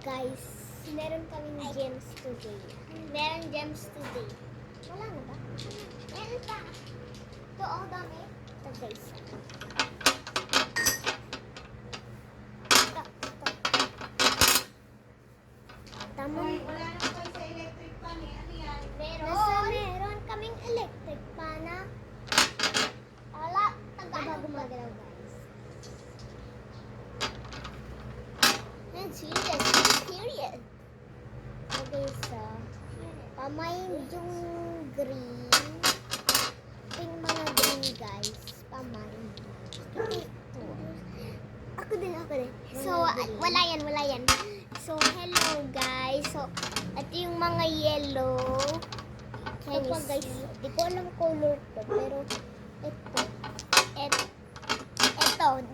guys, meron kaming gems today. Meron gems today. Wala na ba? Meron pa. Ito, oh, dami. Ito guys. Ito. Tama. Wala na kayo sa electric pan eh. Ano yan? Meron kaming electric pan na. Wala. Diba gumagalaw guys? And serious. Period. Okay, so pamay yung green. Pink mga green guys. Pamay. Ako din. So, wala yan. So, hello guys. So, ito yung mga yellow. Ito pa guys. Di ko alam color to. Pero, ito.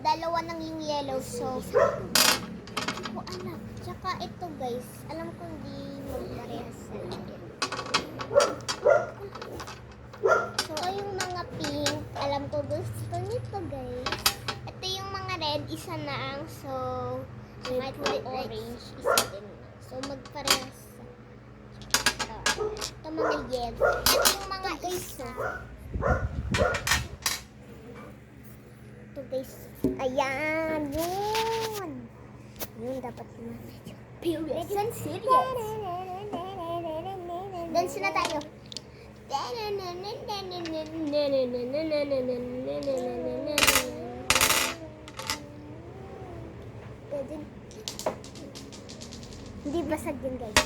Dalawa ng yung yellow. So, hindi ko alam. Tsaka ito guys. Alam ko hindi magparehas sa akin. So, yung mga pink. Alam ko gusto nito guys. Ito yung mga red. Isa na ang. So, red to orange. Isa din na. So, magparehas. Ito mga yellow. Ito yung mga isa. Ito guys. Ayan. Yun dapat na. Period. And serious. Dance na tayo. Hindi basag yun guys.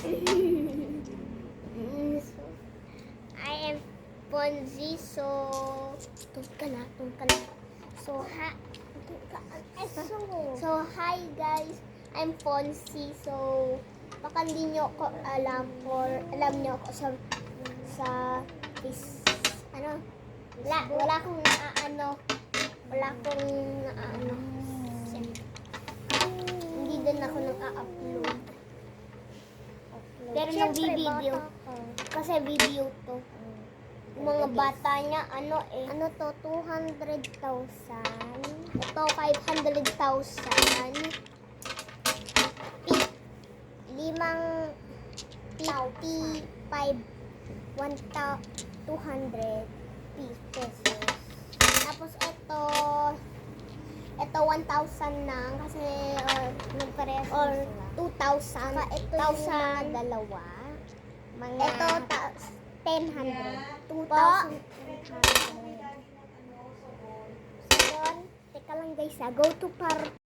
So, I am Ponzi. So, tungka na. So, hi guys. I'm Fonzie. So, baka hindi nyo ako alam nyo ako sa wala akong hindi din ako nag-upload. Pero nang video kasi video to. Yung mga bata niya, ano to, 200,000. Ito, 500,000. Limang 55, 1,200 pesos. Tapos ito 1,000 lang kasi nagparehas or 2,000. Ito yung mga dalawa. Ito 10,100. 2,100. So, teka lang guys, go to par